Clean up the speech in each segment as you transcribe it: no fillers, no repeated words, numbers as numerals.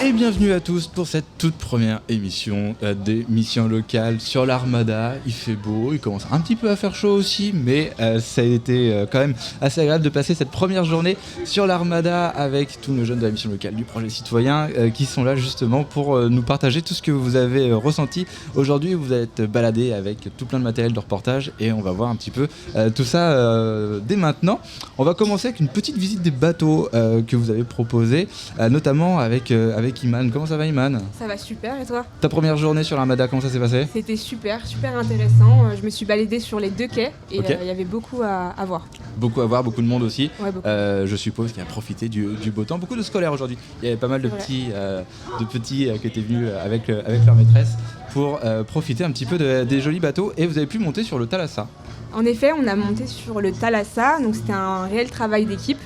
Et bienvenue à tous pour cette toute première émission des missions locales sur l'Armada. Il fait beau, il commence un petit peu à faire chaud aussi, mais ça a été quand même assez agréable de passer cette première journée sur l'Armada avec tous nos jeunes de la mission locale du projet citoyen qui sont là justement pour nous partager tout ce que vous avez ressenti. Aujourd'hui, vous êtes baladés avec tout plein de matériel de reportage et on va voir un petit peu tout ça dès maintenant. On va commencer avec une petite visite des bateaux que vous avez proposé, notamment avec Iman. Comment ça va, Iman ? Ça va super, et toi ? Ta première journée sur l'Armada, comment ça s'est passé ? C'était super intéressant. Je me suis baladée sur les 2 quais et il y avait beaucoup à voir. Beaucoup à voir, beaucoup de monde aussi. Ouais, beaucoup. Je suppose qu'il a profité du beau temps. Beaucoup de scolaires aujourd'hui. Il y avait pas mal de petits qui étaient venus avec leur maîtresse pour profiter un petit peu des jolis bateaux. Et vous avez pu monter sur le Thalassa. En effet, on a monté sur le Thalassa, donc c'était un réel travail d'équipe.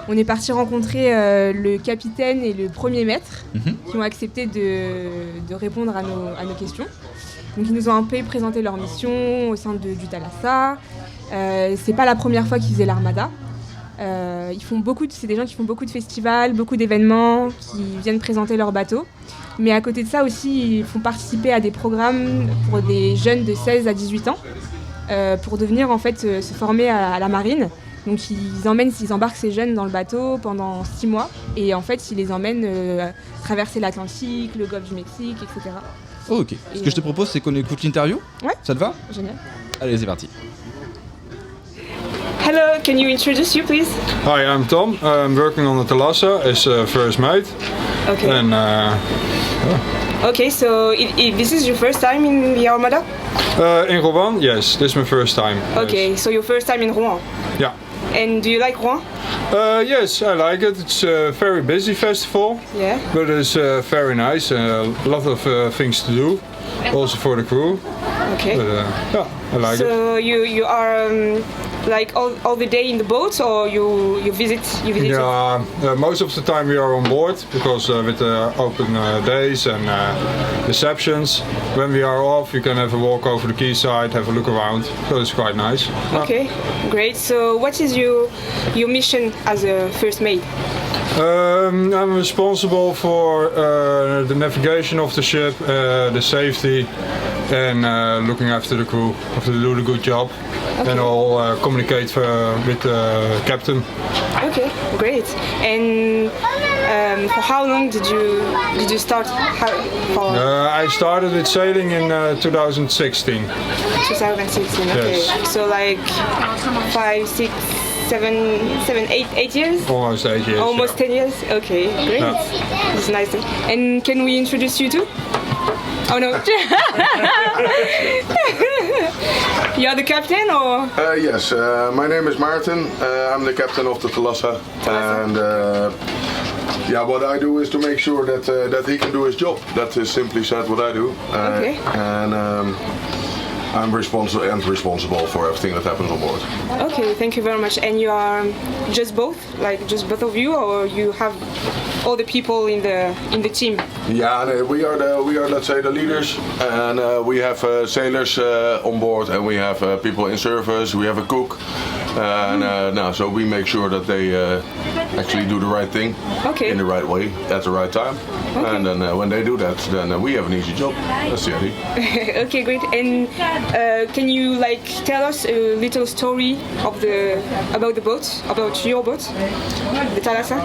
On est parti rencontrer le capitaine et le premier maître qui ont accepté de répondre à nos questions. Donc ils nous ont un peu présenté leur mission au sein du Thalassa. C'est pas la première fois qu'ils faisaient l'Armada. C'est des gens qui font beaucoup de festivals, beaucoup d'événements, qui viennent présenter leurs bateaux. Mais à côté de ça aussi, ils font participer à des programmes pour des jeunes de 16 à 18 ans pour devenir en fait se former à la marine. Donc ils embarquent ces jeunes dans le bateau pendant 6 mois et en fait ils les emmènent traverser l'Atlantique, le golfe du Mexique, etc. Oh, ok. Ce que je te propose, c'est qu'on écoute l'interview. Ouais. Ça te va ? Génial. Allez, c'est parti. Hello, can you introduce you please? Hi, I'm Tom. I'm working on the Thalassa as first mate. Okay. And Okay, so this is your first time in the Armada? in Rouen, yes, this is my first time. Okay, Yes. so your first time in Rouen. Yeah. And do you like Rouen? Yes, I like it. It's a very busy festival, Yeah. but it's very nice. A lot of things to do, also for the crew. Okay. But yeah, I like it. So you are like all the day in the boat, or you visit? Yeah, most of the time we are on board because with the open days and receptions, when we are off, you can have a walk over the quayside, have a look around. So it's quite nice. Okay, great. So what is your mission as a first mate? I'm responsible for the navigation of the ship, the safety, and looking after the crew. Have to do a good job, and I'll communicate with the captain. Okay, great. And for how long did you start? I started with sailing in 2016. 2016. Okay. Yes. So like 5, 6, 7, 8 years. Almost 8 years. Almost yeah. 10 years? Okay, great. Yeah. It's nice. And can we introduce you too? Oh no. You're the captain or? Yes, my name is Maarten. I'm the captain of the Thalassa. And what I do is to make sure that he can do his job. That is simply said what I do. Okay. And I'm responsible for everything that happens on board. Okay, thank you very much. And you are just both of you, or you have all the people in the team? Yeah, we are let's say the leaders, and we have sailors on board, and we have people in service. We have a cook, so we make sure that they actually do the right thing in the right way at the right time. Okay. And then when they do that, then we have an easy job. That's the idea. Okay, great. And can you tell us a little story about the boat, about your boat, the Thalassa?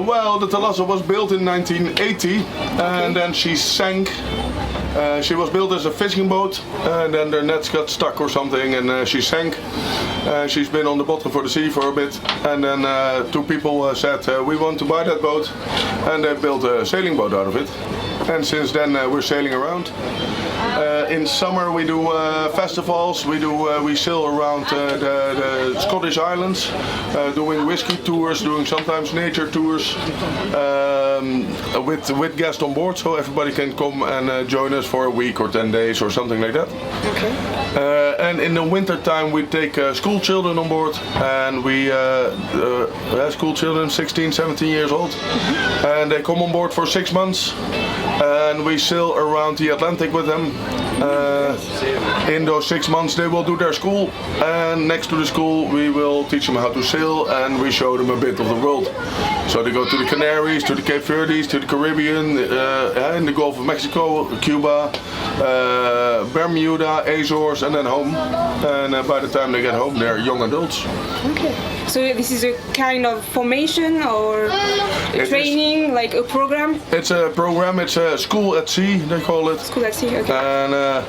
Well, the Thalassa was built in 1980, and then she sank. She was built as a fishing boat, and then the nets got stuck or something, and she sank. She's been on the bottom for the sea for a bit, and then 2 people said we want to buy that boat, and they built a sailing boat out of it. And since then we're sailing around. In summer we do festivals. We sail around the Scottish Islands, doing whiskey tours, doing sometimes nature tours, with guests on board, so everybody can come and join us for a week or 10 days or something like that. Okay. And in the winter time we take school children on board, and we have school children 16, 17 years old, and they come on board for 6 months. And we sail around the Atlantic with them, In those 6 months they will do their school, and next to the school we will teach them how to sail, and we show them a bit of the world. So they go to the Canaries, to the Cape Verdes, to the Caribbean, in the Gulf of Mexico, Cuba, Bermuda, Azores, and then home. And by the time they get home, they're young adults. Okay. So this is a kind of formation or a training, like a program? It's a program, it's a school at sea, they call it. School at sea, okay. And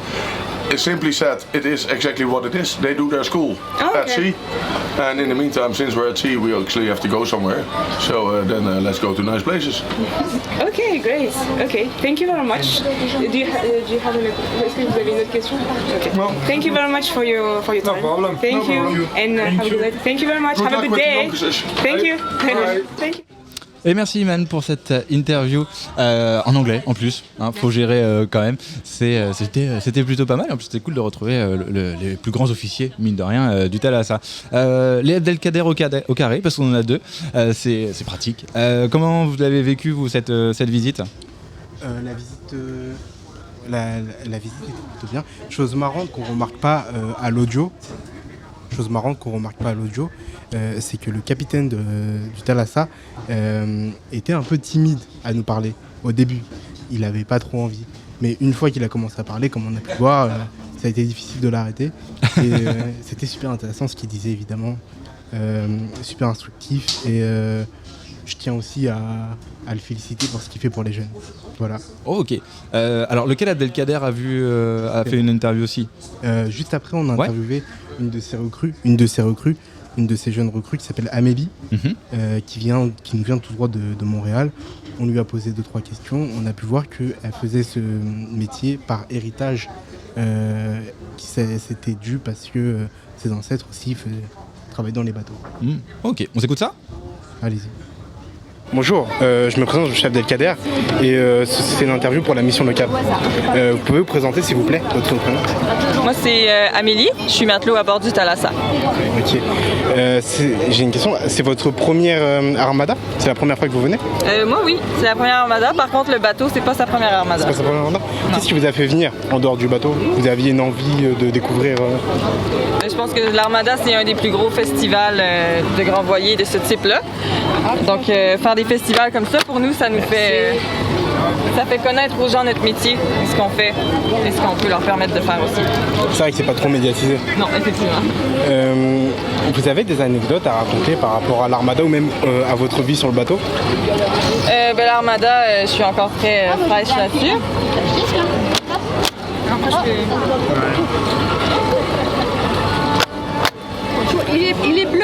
it's simply said, it is exactly what it is. They do their school at sea. And in the meantime, since we're at sea, we actually have to go somewhere. So then let's go to nice places. Okay, great. Okay, thank you very much. Do you have est-ce que vous avez une autre question? Okay. No. Thank you very much for your time. No problem. Thank No you. problem. And have a good day. Thank you very much. Good have a luck good with the day. focuses. Thank you. Bye. Thank you. Et merci Iman pour cette interview en anglais en plus, hein, faut gérer quand même. C'était plutôt pas mal, en plus c'était cool de retrouver les plus grands officiers, mine de rien, du Thalassa. Les Abdelkader au carré, parce qu'on en a 2, c'est pratique. Comment vous avez vécu vous cette visite? La visite était plutôt bien. Chose marrante qu'on remarque pas à l'audio. C'est que le capitaine du Thalassa était un peu timide à nous parler au début. Il n'avait pas trop envie. Mais une fois qu'il a commencé à parler, comme on a pu voir, ça a été difficile de l'arrêter. Et c'était super intéressant ce qu'il disait, évidemment. Super instructif. Et je tiens aussi à le féliciter pour ce qu'il fait pour les jeunes. Voilà. Oh, ok. Alors lequel Abdelkader a fait une interview aussi? Juste après, on a interviewé une de ces jeunes recrues qui s'appelle Amélie, qui nous vient tout droit de Montréal. On lui a posé 2-3 questions. On a pu voir qu'elle faisait ce métier par héritage, qui c'était dû parce que ses ancêtres aussi travaillaient dans les bateaux. Ok, on s'écoute ça? Allez-y. Bonjour, je me présente, je suis Abdelkader et c'est une interview pour la mission locale. Vous pouvez vous présenter s'il vous plaît, votre prénom? Moi c'est Amélie, je suis matelot à bord du Thalassa. Ok, j'ai une question, c'est votre première armada? C'est la première fois que vous venez? Moi oui, c'est la première armada, par contre le bateau c'est pas sa première armada. C'est pas sa première armada? Qu'est-ce qui vous a fait venir en dehors du bateau? Vous aviez une envie de découvrir Je pense que l'armada c'est un des plus gros festivals de grands voiliers de ce type-là. Donc faire des festivals comme ça, pour nous, ça fait connaître aux gens notre métier, ce qu'on fait et ce qu'on peut leur permettre de faire aussi. C'est vrai que c'est pas trop médiatisé. Non, effectivement. Vous avez des anecdotes à raconter par rapport à l'armada ou même à votre vie sur le bateau? L'armada, je suis encore très fraîche là-dessus. Il est bleu?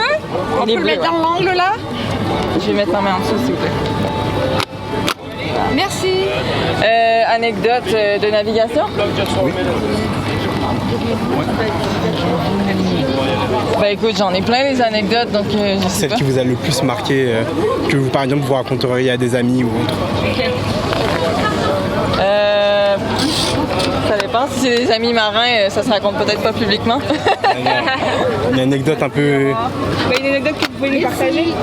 On peut le mettre dans l'angle là? Je vais mettre ma main en dessous s'il vous plaît. Merci. Anecdote de navigation? Oui. Écoute, j'en ai plein les anecdotes, donc je sais Celle qui vous a le plus marqué, que vous par exemple vous raconteriez à des amis ou autre? Ça dépend, si c'est des amis marins, ça se raconte peut-être pas publiquement. Une anecdote un peu... Une anecdote que vous pouvez nous partager?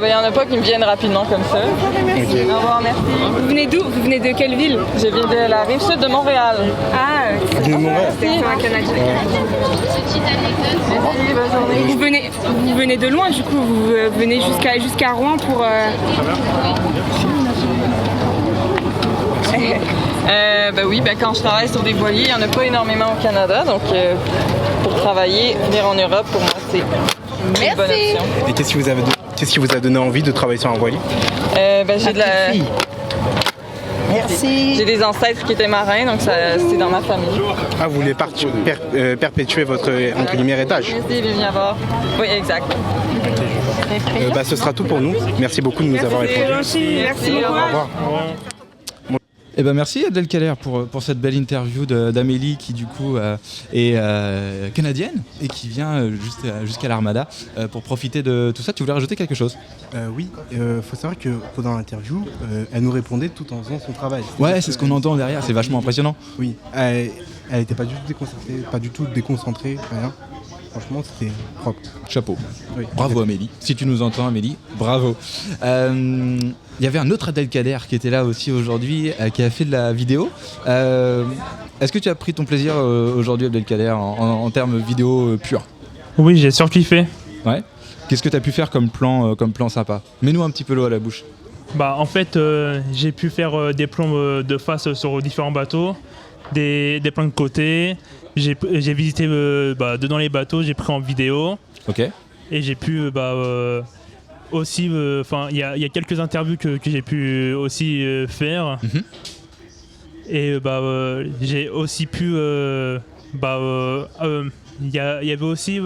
Il n'y en a pas qui me viennent rapidement comme ça. Okay. Au revoir, merci. Vous venez d'où? Vous venez de quelle ville? Je viens de la rive sud de Montréal. Ah, de Montréal. c'est un Canadien. Merci, bonne journée. Vous venez de loin, du coup, vous venez jusqu'à Rouen pour... Quand je travaille sur des voiliers, il n'y en a pas énormément au Canada, donc pour travailler, venir en Europe, pour moi, c'est une bonne option. Et qu'est-ce qui vous a donné envie de travailler sur un voilier? J'ai des ancêtres qui étaient marins, donc c'est dans ma famille. Ah, vous voulez perpétuer votre, entre guillemets, héritage? Merci, viens voir. Oui, exact. Ce sera tout pour nous. Merci beaucoup de nous avoir répondu. Merci beaucoup. Au revoir. Eh ben merci Abdelkader pour cette belle interview d'Amélie qui du coup est canadienne et qui vient jusqu'à l'Armada pour profiter de tout ça. Tu voulais rajouter quelque chose? Oui, faut savoir que pendant l'interview, elle nous répondait tout en faisant son travail. Ouais, c'est ce qu'on entend derrière, c'est vachement impressionnant. Oui, elle n'était pas du tout déconcentrée, rien. franchement c'était propre. Chapeau. Oui. Bravo Amélie. Si tu nous entends Amélie, bravo. Il y avait un autre Abdelkader qui était là aussi aujourd'hui, qui a fait de la vidéo. Est-ce que tu as pris ton plaisir aujourd'hui Abdelkader en termes vidéo purs? Oui, j'ai surkiffé. Ouais. Qu'est-ce que tu as pu faire comme plan sympa? Mets-nous un petit peu l'eau à la bouche. Bah, en fait, j'ai pu faire des plans de face sur différents bateaux, des plans de côté. J'ai visité dedans les bateaux, j'ai pris en vidéo. Ok. Et j'ai pu aussi, il y a quelques interviews que j'ai pu aussi faire. Mhm. Et j'ai aussi pu, il y avait aussi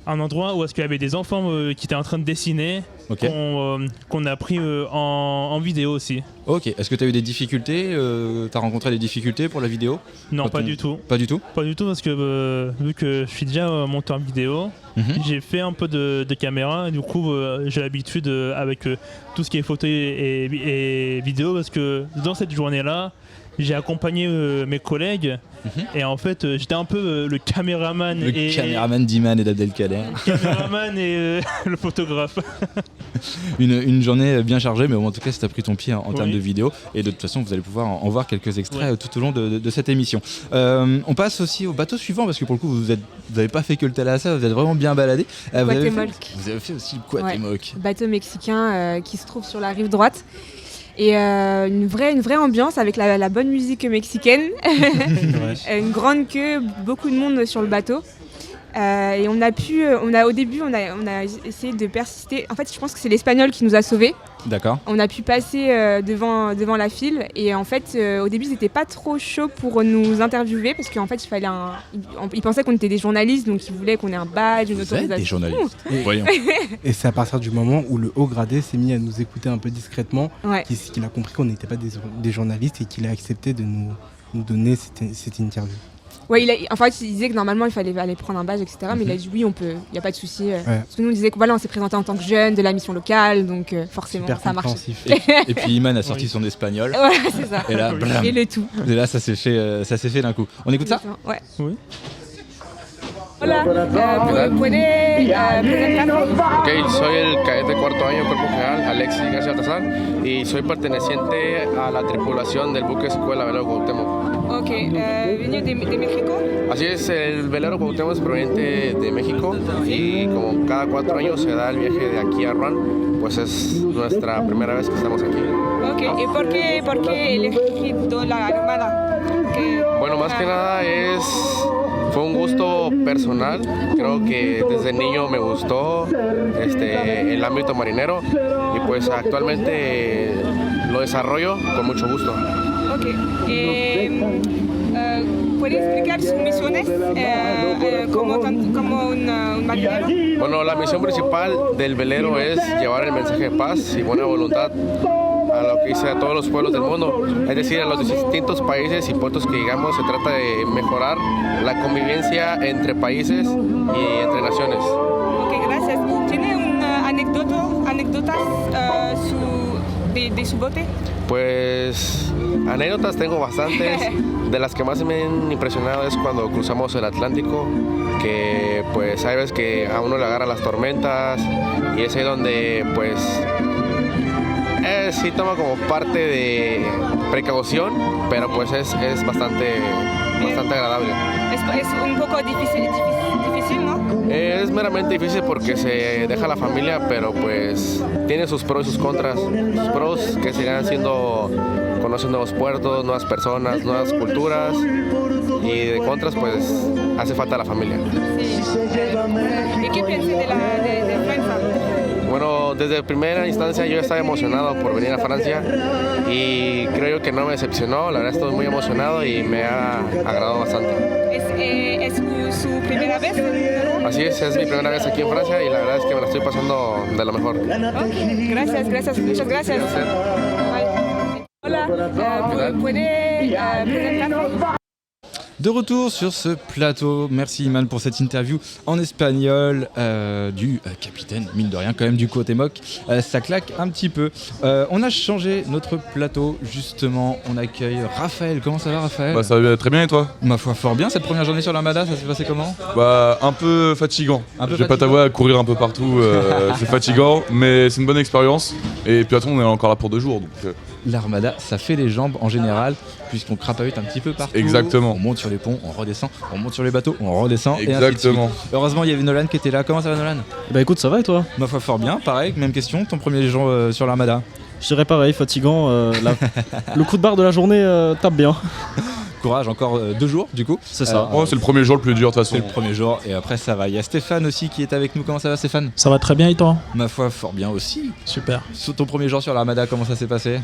un endroit où est-ce qu'il y avait des enfants qui étaient en train de dessiner, Ok. qu'on a pris en vidéo aussi. Ok. Est-ce que tu as eu des difficultés? Tu as rencontré des difficultés pour la vidéo? Non, Quand pas on- du tout. Pas du tout? Pas du tout parce que vu que je suis déjà monteur vidéo, Mhm. j'ai fait un peu de caméra et du coup j'ai l'habitude avec tout ce qui est photo et vidéo parce que dans cette journée-là, j'ai accompagné mes collègues et en fait j'étais un peu le caméraman Le caméraman d'Iman et d'Abdelkader. le photographe. Une journée bien chargée, mais en tout cas, si tu as pris ton pied en termes Oui. de vidéo. Et de toute façon, vous allez pouvoir en voir quelques extraits tout au long de cette émission. On passe aussi au bateau suivant, parce que pour le coup, vous n'avez pas fait que le Thalassa, vous êtes vraiment bien baladé. Guatémalque. Vous avez fait aussi le Guatémalque. Bateau mexicain qui se trouve sur la rive droite. Et une vraie ambiance avec la bonne musique mexicaine. Une grande queue, beaucoup de monde sur le bateau. Et au début, on a essayé de persister. En fait, je pense que c'est l'Espagnol qui nous a sauvés. D'accord. On a pu passer devant la file. Et en fait, au début, ils n'étaient pas trop chauds pour nous interviewer parce qu'en fait, ils pensaient qu'on était des journalistes, donc ils voulaient qu'on ait un badge, une Vous êtes autorisation. des journalistes. Voyons. Et c'est à partir du moment où le haut gradé s'est mis à nous écouter un peu discrètement Ouais. qu'il a compris qu'on n'était pas des journalistes et qu'il a accepté de nous donner cette interview. Ouais, en fait, il disait que normalement il fallait aller prendre un badge, etc. Mais il a dit oui, on peut, il n'y a pas de souci. Parce que nous, on disait que voilà, on s'est présenté en tant que jeune de la mission locale, donc forcément, Super ça marche. compréhensif. Et puis Iman a sorti son espagnol. Voilà, c'est ça. Et là, blam. Et le tout. Et là, ça s'est fait d'un coup. On écoute ça? Ouais. Oui. Hola, ¿puede presentarse? Ok, soy el cadete cuarto año Cuerpo General Alexis García Altazar y soy perteneciente a la tripulación del buque Escuela Velero Cuauhtémoc. Ok, venu de México. Así es, el velero Cuauhtémoc es proveniente de México y como cada 4 años se da el viaje de aquí a Ruan, pues es nuestra primera vez que estamos aquí. Ok, ¿y por qué elegido la Armada? Bueno, más que nada fue un gusto personal, creo que desde niño me gustó el ámbito marinero y pues actualmente lo desarrollo con mucho gusto. Ok, ¿puede explicar sus misiones como un marinero? Bueno, la misión principal del velero es llevar el mensaje de paz y buena voluntad a lo que dice a todos los pueblos del mundo, es decir, a los distintos países y puertos que llegamos. Se trata de mejorar la convivencia entre países y entre naciones. Ok, gracias. ¿Tiene una anécdotas de su bote? Pues anécdotas tengo bastantes. De las que más me han impresionado es cuando cruzamos el Atlántico, que pues hay veces que a uno le agarran las tormentas y es ahí donde pues sí toma como parte de precaución, pero pues es bastante agradable. Es un poco difícil, ¿no? Es meramente difícil porque se deja la familia, pero pues tiene sus pros y sus contras. Sus pros que seguirán siendo conocer nuevos puertos, nuevas personas, nuevas culturas, y de contras pues hace falta la familia. Sí. ¿Y qué piensas de Francia? Bueno, desde primera instancia yo estaba emocionado por venir a Francia y creo que no me decepcionó. La verdad estoy muy emocionado y me ha agradado bastante. ¿Es su primera vez? Así es mi primera vez aquí en Francia y la verdad es que me la estoy pasando de lo mejor. Okay. Gracias, muchas gracias. Bye. Hola, ¿puede presentarse? De retour sur ce plateau, merci Iman pour cette interview en espagnol du capitaine, mine de rien quand même du Cuauhtémoc, ça claque un petit peu. On a changé notre plateau justement, on accueille Raphaël. Comment ça va Raphaël ? Bah ça va très bien et toi ? Ma foi fort bien, cette première journée sur l'Armada, ça s'est passé comment ? Bah un peu fatigant, Un peu j'ai pas ta voix à courir un peu partout, c'est fatigant mais c'est une bonne expérience et puis attends on est encore là pour 2 jours donc... L'Armada, ça fait les jambes en général, puisqu'on crapahute un petit peu partout. Exactement. On monte sur les ponts, on redescend, on monte sur les bateaux, on redescend. Exactement. Et ainsi de suite. Heureusement, il y avait Nolan qui était là. Comment ça va, Nolan ? Bah écoute, ça va et toi ? Ma foi, fort bien. Pareil, même question. Ton premier jour sur l'Armada ? Je dirais pareil, fatigant. Le coup de barre de la journée tape bien. Courage, encore 2 jours du coup. C'est ça. C'est le premier jour le plus dur de toute façon. C'est le premier jour et après ça va. Il y a Stéphane aussi qui est avec nous. Comment ça va Stéphane ? Ça va très bien et toi ? Ma foi, fort bien aussi. Super. Sur ton premier jour sur l'Armada, comment ça s'est passé ?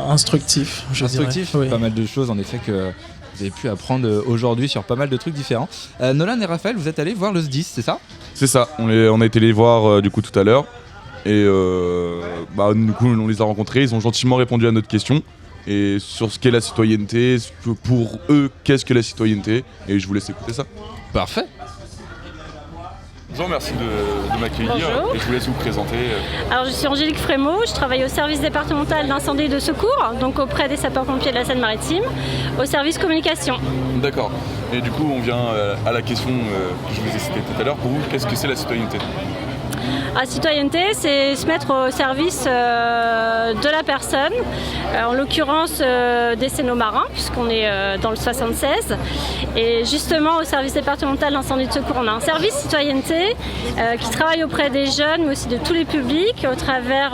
Instructif, je Instructif, dirais. Oui. Pas mal de choses en effet que vous avez pu apprendre aujourd'hui sur pas mal de trucs différents. Nolan et Raphaël, vous êtes allés voir le SDIS, c'est ça ? C'est ça, on a été les voir du coup tout à l'heure et du coup on les a rencontrés, ils ont gentiment répondu à notre question et sur ce qu'est la citoyenneté, pour eux qu'est-ce que la citoyenneté, et je vous laisse écouter ça. Parfait. Bonjour, merci de m'accueillir. Bonjour. Et je vous laisse vous présenter. Alors, je suis Angélique Frémaux, je travaille au service départemental d'incendie et de secours, donc auprès des sapeurs-pompiers de la Seine-Maritime, au service communication. D'accord. Et du coup on vient à la question que je vous ai citée tout à l'heure. Pour vous, qu'est-ce que c'est la citoyenneté ? La citoyenneté, c'est se mettre au service de la personne, en l'occurrence des Sénomarins, puisqu'on est dans le 76. Et justement, au service départemental d'incendie et de secours, on a un service citoyenneté qui travaille auprès des jeunes, mais aussi de tous les publics, au travers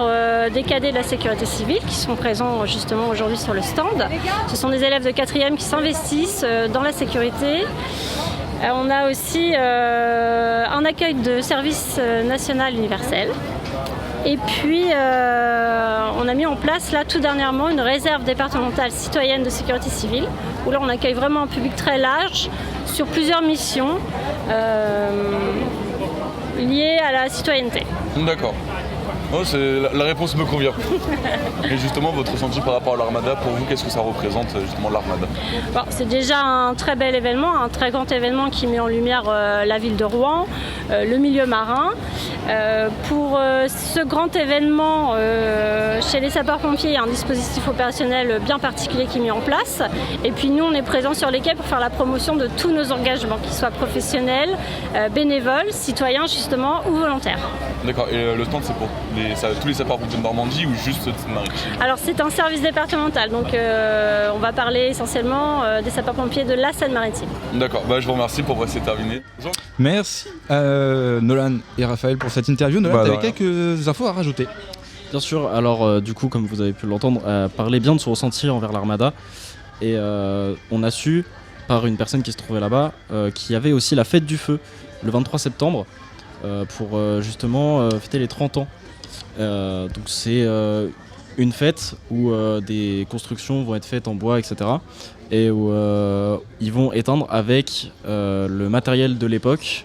des cadets de la sécurité civile qui sont présents justement aujourd'hui sur le stand. Ce sont des élèves de 4e qui s'investissent dans la sécurité. On a aussi un accueil de service national universel. Et puis, on a mis en place là tout dernièrement une réserve départementale citoyenne de sécurité civile, où là on accueille vraiment un public très large sur plusieurs missions liées à la citoyenneté. D'accord. Oh, la réponse me convient. Et justement, votre ressenti par rapport à l'Armada, pour vous, qu'est-ce que ça représente justement l'Armada ? Bon, c'est déjà un très bel événement, un très grand événement qui met en lumière la ville de Rouen, le milieu marin. Pour ce grand événement, chez les sapeurs-pompiers, il y a un dispositif opérationnel bien particulier qui est mis en place. Et puis nous, on est présents sur les quais pour faire la promotion de tous nos engagements, qu'ils soient professionnels, bénévoles, citoyens justement ou volontaires. D'accord. Et le stand, c'est pour tous les sapeurs-pompiers de Normandie ou juste de Seine-Maritime ? Alors c'est un service départemental, donc on va parler essentiellement des sapeurs-pompiers de la Seine-Maritime. D'accord, je vous remercie pour c'est terminé. Bonjour. Merci Nolan et Raphaël pour cette interview. Nolan, tu avais quelques infos à rajouter ? Bien sûr, alors du coup comme vous avez pu l'entendre, parler bien de son ressenti envers l'Armada. Et on a su par une personne qui se trouvait là-bas qu'il y avait aussi la fête du feu le 23 septembre pour justement fêter les 30 ans. Donc c'est une fête où des constructions vont être faites en bois, etc. Et où ils vont éteindre avec le matériel de l'époque.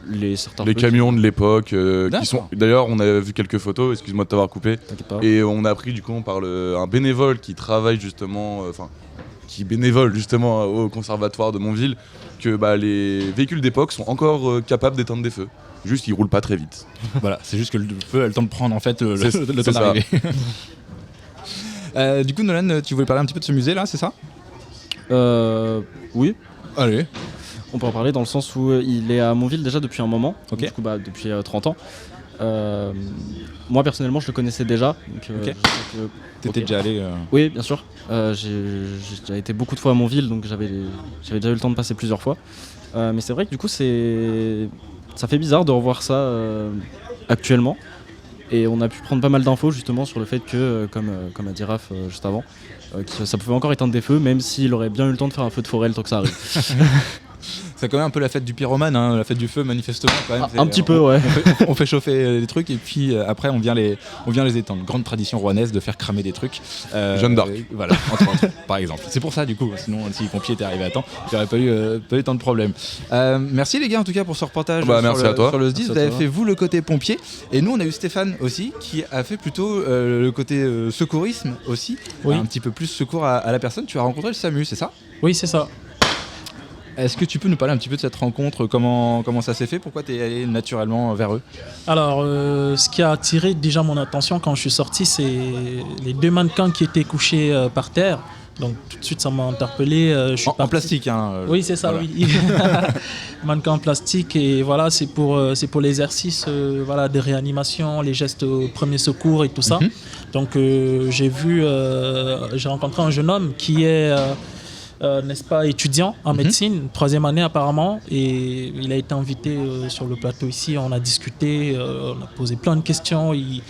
Les camions de l'époque qui sont... D'ailleurs on a vu quelques photos, excuse-moi de t'avoir coupé. Et on a appris du coup par un bénévole qui travaille justement, qui bénévole justement au conservatoire de Montville, que les véhicules d'époque sont encore capables d'éteindre des feux. Juste, ils roulent pas très vite. Voilà, c'est juste que le feu a le temps de prendre en fait le temps d'arriver. Du coup, Nolan, tu voulais parler un petit peu de ce musée là, c'est ça ? Oui. Allez. On peut en parler dans le sens où il est à Montville déjà depuis un moment, okay. Du coup, depuis 30 ans. Moi personnellement, je le connaissais déjà. Okay. T'étais déjà allé Oui, bien sûr. J'ai déjà été beaucoup de fois à Montville, donc j'avais déjà eu le temps de passer plusieurs fois. Mais c'est vrai que du coup, ça fait bizarre de revoir ça actuellement. Et on a pu prendre pas mal d'infos justement sur le fait que, comme a dit Raph juste avant, que ça pouvait encore éteindre des feux, même s'il aurait bien eu le temps de faire un feu de forêt le temps que ça arrive. C'est quand même un peu la fête du pyromane, hein, la fête du feu manifestement quand même. Un petit peu, ouais. On fait chauffer des trucs et puis après on vient les éteindre. Grande tradition rouennaise de faire cramer des trucs. Jeanne d'Arc. Voilà, entre autres, par exemple. C'est pour ça du coup, sinon si les pompiers étaient arrivés à temps, il n'y aurait pas eu tant de problèmes. Merci les gars en tout cas pour ce reportage sur le SDIS. Vous avez fait vous le côté pompier et nous on a eu Stéphane aussi qui a fait plutôt le côté secourisme aussi. Oui. Un petit peu plus secours à la personne. Tu as rencontré le SAMU, c'est ça ? Oui, c'est ça. Est-ce que tu peux nous parler un petit peu de cette rencontre, comment ça s'est fait, pourquoi tu es allé naturellement vers eux? Alors, ce qui a attiré déjà mon attention quand je suis sorti, c'est les 2 mannequins qui étaient couchés par terre. Donc tout de suite ça m'a interpellé. En plastique, hein. Oui, c'est ça, voilà. oui. Mannequin en plastique, et voilà, c'est pour l'exercice de réanimation, les gestes au premier secours et tout ça. Donc j'ai rencontré un jeune homme qui est n'est-ce pas, étudiant en médecine, 3e année apparemment, et il a été invité sur le plateau ici, on a discuté, on a posé plein de questions, il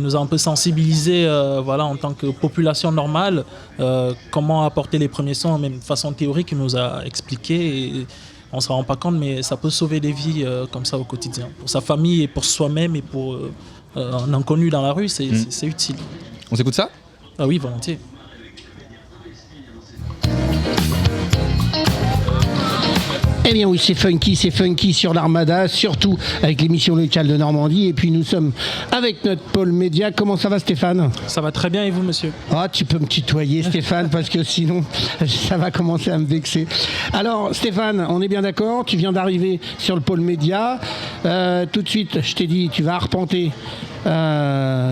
nous a un peu sensibilisés en tant que population normale, comment apporter les premiers soins, même de façon théorique, il nous a expliqué, et on ne se rend pas compte, mais ça peut sauver des vies comme ça au quotidien, pour sa famille et pour soi-même et pour un inconnu dans la rue, c'est utile. On s'écoute ça? Ah oui, volontiers. Eh bien oui, c'est funky sur l'Armada, surtout avec l'émission locale de Normandie. Et puis nous sommes avec notre pôle média. Comment ça va, Stéphane? Ça va très bien, et vous, monsieur? Ah, tu peux me tutoyer, Stéphane, parce que sinon ça va commencer à me vexer. Alors Stéphane, on est bien d'accord, tu viens d'arriver sur le pôle média. Tout de suite, je t'ai dit, tu vas arpenter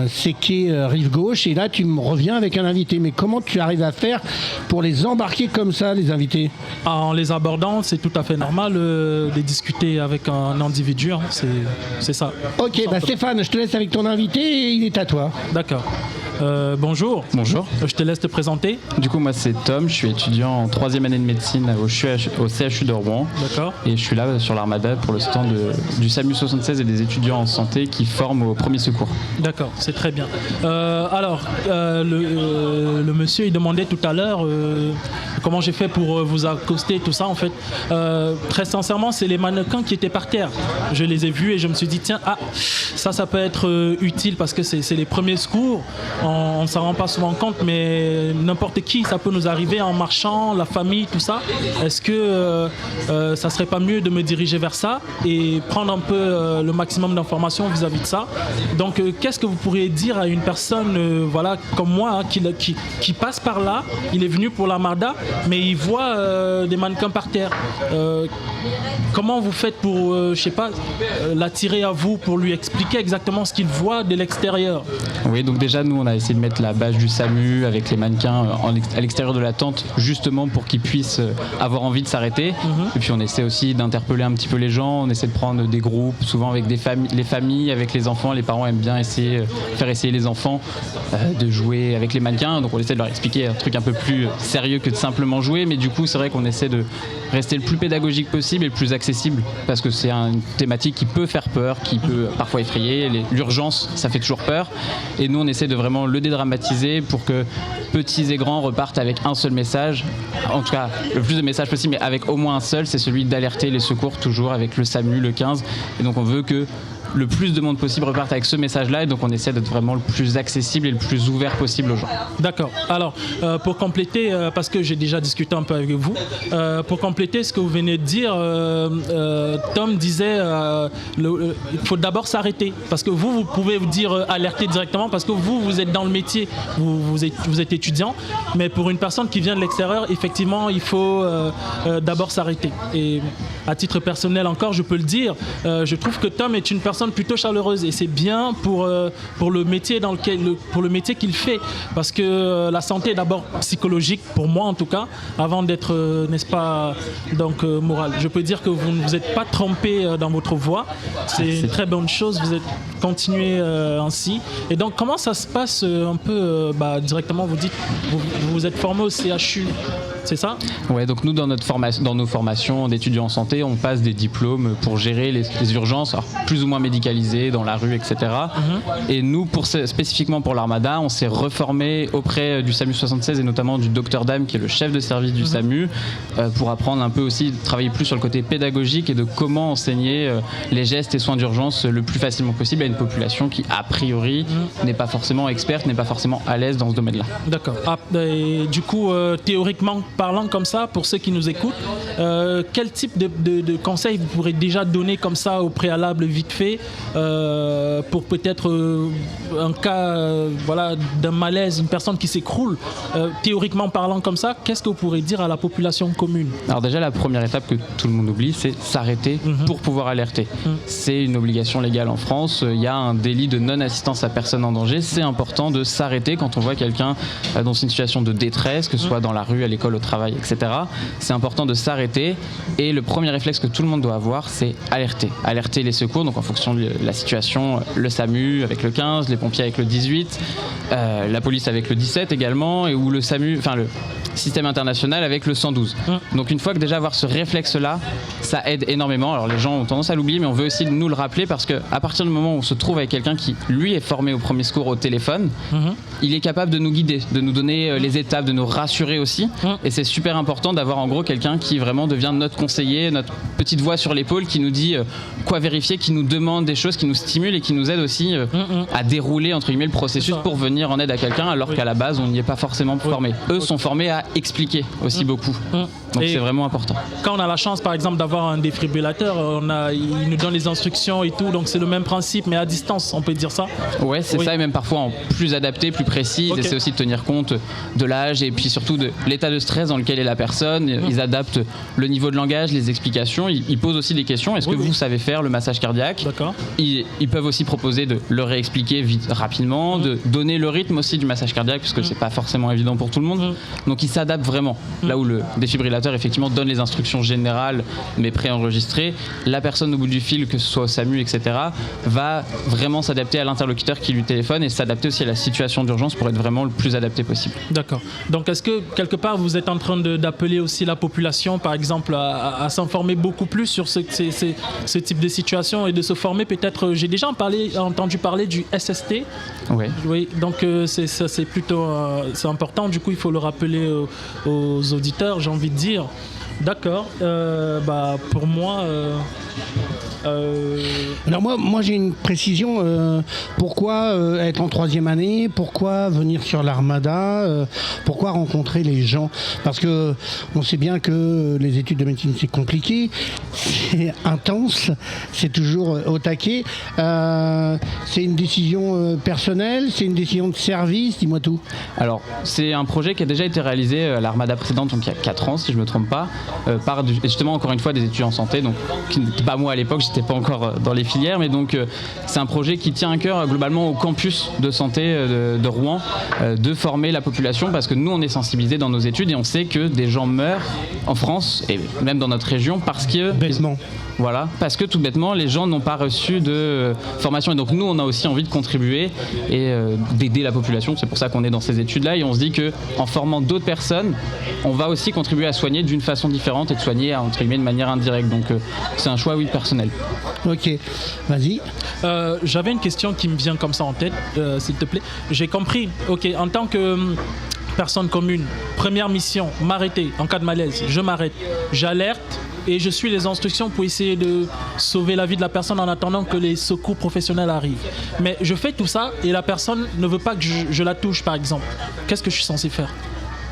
ces quais rive gauche, et là tu me reviens avec un invité. Mais comment tu arrives à faire pour les embarquer comme ça, les invités? En les abordant, c'est tout à fait normal de discuter avec un individu, hein. C'est ça. Ok, Stéphane, je te laisse avec ton invité et il est à toi. D'accord. Bonjour. Bonjour. Je te laisse te présenter. Du coup, moi c'est Tom, je suis étudiant en 3e année de médecine au CHU de Rouen. D'accord. Et je suis là sur l'Armada pour le stand du SAMU 76 et des étudiants en santé qui forment au premier secours. D'accord, c'est très bien. Le monsieur, il demandait tout à l'heure comment j'ai fait pour vous accoster, tout ça en fait. Très sincèrement, c'est les mannequins qui étaient par terre. Je les ai vus et je me suis dit, tiens, ça peut être utile parce que c'est les premiers secours. On ne s'en rend pas souvent compte, mais n'importe qui, ça peut nous arriver en marchant, la famille, tout ça. Est-ce que ça serait pas mieux de me diriger vers ça et prendre un peu le maximum d'informations vis-à-vis de ça? Donc, qu'est-ce que vous pourriez dire à une personne comme moi, hein, qui passe par là, il est venu pour l'Armada, mais il voit des mannequins par terre. Comment vous faites pour, l'attirer à vous, pour lui expliquer exactement ce qu'il voit de l'extérieur? Oui, donc déjà, nous, on a essayé de mettre la bâche du SAMU avec les mannequins à l'extérieur de la tente, justement pour qu'ils puissent avoir envie de s'arrêter. Et puis, on essaie aussi d'interpeller un petit peu les gens. On essaie de prendre des groupes, souvent avec les familles, avec les enfants. Les parents aiment bien faire essayer les enfants de jouer avec les mannequins. Donc, on essaie de leur expliquer un truc un peu plus sérieux que de simplement jouer. Mais du coup, c'est vrai qu'on essaie de rester le plus pédagogique possible et le plus accessible, parce que c'est une thématique qui peut faire peur, qui peut parfois effrayer. L'urgence, ça fait toujours peur. Et nous, on essaie de vraiment le dédramatiser pour que petits et grands repartent avec un seul message. En tout cas, le plus de messages possible, mais avec au moins un seul, c'est celui d'alerter les secours, toujours avec le SAMU, le 15. Et donc, on veut que le plus de monde possible reparte avec ce message-là, et donc on essaie d'être vraiment le plus accessible et le plus ouvert possible aux gens. D'accord. Alors, pour compléter, parce que j'ai déjà discuté un peu avec vous, pour compléter ce que vous venez de dire, Tom disait il faut d'abord s'arrêter, parce que vous pouvez vous dire alerter directement, parce que vous êtes dans le métier, vous êtes étudiant, mais pour une personne qui vient de l'extérieur, effectivement, il faut d'abord s'arrêter. Et à titre personnel encore, je peux le dire, je trouve que Tom est une personne plutôt chaleureuse, et c'est bien pour le métier pour le métier qu'il fait, parce que la santé est d'abord psychologique, pour moi en tout cas, avant d'être n'est-ce pas, donc morale. Je peux dire que vous ne vous êtes pas trompé dans votre voie, c'est une très bonne chose, vous êtes continué ainsi. Et donc comment ça se passe un peu directement, vous dites vous êtes formé au CHU, c'est ça? Ouais, donc nous dans nos formations d'étudiants en santé, on passe des diplômes pour gérer les urgences, alors plus ou moins médicalisées dans la rue, etc. Et nous, spécifiquement pour l'Armada, on s'est reformé auprès du SAMU 76 et notamment du Dr Dame, qui est le chef de service du SAMU, pour apprendre un peu aussi, travailler plus sur le côté pédagogique et de comment enseigner les gestes et soins d'urgence le plus facilement possible à une population qui, a priori, n'est pas forcément experte, n'est pas forcément à l'aise dans ce domaine-là. D'accord. Et du coup, théoriquement, parlant comme ça, pour ceux qui nous écoutent, quel type de conseils vous pourrez déjà donner comme ça au préalable vite fait pour peut-être un cas d'un malaise, une personne qui s'écroule, théoriquement parlant comme ça, qu'est-ce que vous pourrez dire à la population commune? Alors déjà, la première étape que tout le monde oublie, c'est s'arrêter pour pouvoir alerter. C'est une obligation légale en France. Il y a un délit de non-assistance à personne en danger. C'est important de s'arrêter quand on voit quelqu'un dans une situation de détresse, que ce soit dans la rue, à l'école, au travail, etc. C'est important de s'arrêter. Et le premier réflexe que tout le monde doit avoir, c'est alerter. Alerter les secours, donc en fonction de la situation, le SAMU avec le 15, les pompiers avec le 18, la police avec le 17 également, et ou le SAMU, enfin le système international avec le 112. Donc une fois que déjà avoir ce réflexe-là, ça aide énormément. Alors les gens ont tendance à l'oublier, mais on veut aussi nous le rappeler parce qu'à partir du moment où on se trouve avec quelqu'un qui, lui, est formé au premier secours au téléphone, il est capable de nous guider, de nous donner les étapes, de nous rassurer aussi. Et c'est super important d'avoir en gros quelqu'un qui vraiment devient notre conseiller, notre petite voix sur l'épaule qui nous dit quoi vérifier, qui nous demande des choses, qui nous stimule et qui nous aide aussi à dérouler entre guillemets le processus pour venir en aide à quelqu'un alors qu'à la base on n'y est pas forcément formé. Eux sont formés à expliquer aussi beaucoup. Donc c'est vraiment important. Quand on a la chance par exemple d'avoir un défibrillateur, il nous donne les instructions et tout, donc c'est le même principe mais à distance, on peut dire ça? Ouais, c'est ça, et même parfois en plus adapté, plus précis. Ils essaient aussi de tenir compte de l'âge et puis surtout de l'état de stress dans lequel est la personne. Ils adaptent le niveau de langage, les explications. Ils posent aussi des questions. Est-ce que vous savez faire le massage cardiaque? D'accord. Ils peuvent aussi proposer de le réexpliquer vite, rapidement, de donner le rythme aussi du massage cardiaque parce que c'est pas forcément évident pour tout le monde. Donc ils s'adaptent vraiment. Là où le défibrillateur effectivement donne les instructions générales mais préenregistrées, la personne au bout du fil, que ce soit au SAMU, etc., va vraiment s'adapter à l'interlocuteur qui lui téléphone et s'adapter aussi à la situation d'urgence pour être vraiment le plus adapté possible. D'accord. Donc est-ce que quelque part vous êtes en train d'appeler aussi la population par exemple à s'informer beaucoup plus sur ce type de situation et de se former peut-être, j'ai déjà entendu parler du SST. Oui, donc c'est plutôt c'est important, du coup il faut le rappeler aux auditeurs, j'ai envie de dire. D'accord. Pour moi... Alors moi j'ai une précision. Pourquoi être en 3e année? Pourquoi venir sur l'Armada? Pourquoi rencontrer les gens? Parce que on sait bien que les études de médecine c'est compliqué, c'est intense, c'est toujours au taquet. C'est une décision personnelle, c'est une décision de service, dis-moi tout. Alors c'est un projet qui a déjà été réalisé à l'Armada précédente, donc il y a 4 ans si je ne me trompe pas, par justement encore une fois des étudiants en santé, donc qui n'étaient pas moi à l'époque, j'étais pas encore dans les filières, mais donc c'est un projet qui tient à cœur globalement au campus de santé de Rouen, de former la population parce que nous on est sensibilisés dans nos études et on sait que des gens meurent en France et même dans notre région parce que... Bêtement. Voilà, parce que tout bêtement les gens n'ont pas reçu de formation et donc nous on a aussi envie de contribuer et d'aider la population, c'est pour ça qu'on est dans ces études là et on se dit que en formant d'autres personnes on va aussi contribuer à soigner d'une façon différente et de soigner entre guillemets de manière indirecte, donc c'est un choix personnel. Ok, vas-y. J'avais une question qui me vient comme ça en tête, s'il te plaît. J'ai compris, ok, en tant que personne commune, première mission, m'arrêter en cas de malaise, je m'arrête, j'alerte et je suis les instructions pour essayer de sauver la vie de la personne en attendant que les secours professionnels arrivent. Mais je fais tout ça et la personne ne veut pas que je la touche par exemple. Qu'est-ce que je suis censé faire ?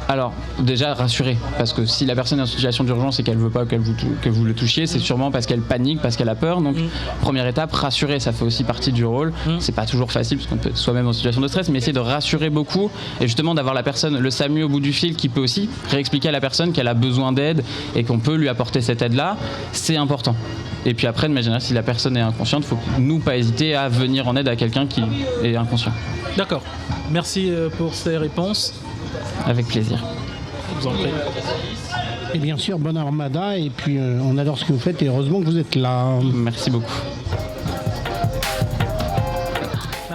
Alors, déjà rassurer, parce que si la personne est en situation d'urgence et qu'elle ne veut pas que vous le touchiez, c'est sûrement parce qu'elle panique, parce qu'elle a peur. Donc, première étape, rassurer, ça fait aussi partie du rôle. C'est pas toujours facile, parce qu'on peut être soi-même en situation de stress, mais essayer de rassurer beaucoup et justement d'avoir la personne, le SAMU au bout du fil, qui peut aussi réexpliquer à la personne qu'elle a besoin d'aide et qu'on peut lui apporter cette aide-là, c'est important. Et puis après, de manière générale, si la personne est inconsciente, il ne faut pas hésiter à venir en aide à quelqu'un qui est inconscient. D'accord. Merci pour ces réponses. Avec plaisir. Je vous en prie. Et bien sûr, bonne Armada, et puis on adore ce que vous faites, et heureusement que vous êtes là. Merci beaucoup.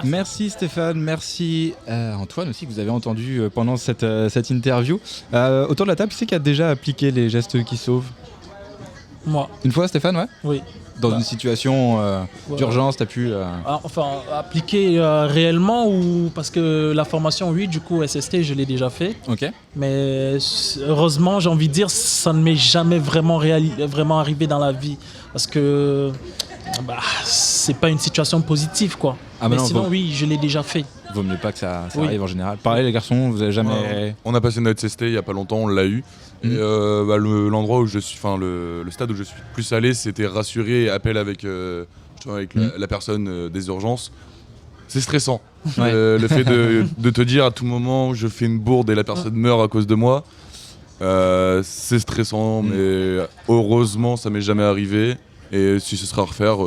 Merci Stéphane, merci Antoine aussi que vous avez entendu pendant cette interview. Autour de la table, qui c'est qui a déjà appliqué les gestes qui sauvent ? Moi. Une fois Stéphane, ouais ? Oui. Dans une situation d'urgence, t'as pu... appliquer réellement ou... Parce que la formation, oui, du coup, SST, je l'ai déjà fait. Ok. Mais heureusement, j'ai envie de dire, ça ne m'est jamais vraiment arrivé dans la vie. Parce que c'est pas une situation positive, quoi. Ah, mais non, sinon, oui, je l'ai déjà fait. Vaut mieux pas que ça Oui. arrive en général. Pareil, les garçons, vous avez jamais. On a passé notre CST il y a pas longtemps, on l'a eu. Et l'endroit où je suis, enfin le stade où je suis plus allé, c'était rassuré et appel avec, la personne des urgences. C'est stressant. Ouais. Le fait de te dire à tout moment je fais une bourde et la personne meurt à cause de moi, c'est stressant, mais heureusement ça m'est jamais arrivé. Et si ce sera à refaire,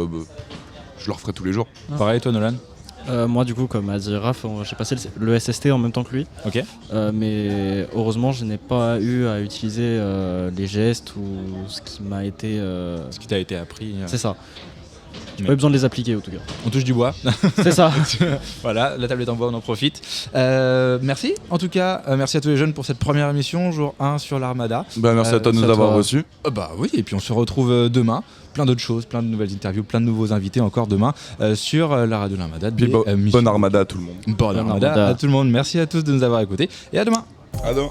je le referai tous les jours. Pareil, toi Nolan? Moi du coup, comme a dit Raph, j'ai passé le SST en même temps que lui. Ok. Mais heureusement je n'ai pas eu à utiliser les gestes ou ce qui m'a été... Ce qui t'a été appris. C'est ça. J'ai pas eu besoin de les appliquer en tout cas. On touche du bois. C'est ça. Voilà, la table est en bois, on en profite. Merci en tout cas, merci à tous les jeunes pour cette première émission, jour 1 sur l'Armada. Merci à toi de nous avoir reçus. Bah oui, et puis on se retrouve demain. Plein d'autres choses, plein de nouvelles interviews, plein de nouveaux invités encore demain sur la radio de l'Armada. Bonne Armada à tout le monde. Bonne Armada à tout le monde. Merci à tous de nous avoir écoutés et à demain. À demain.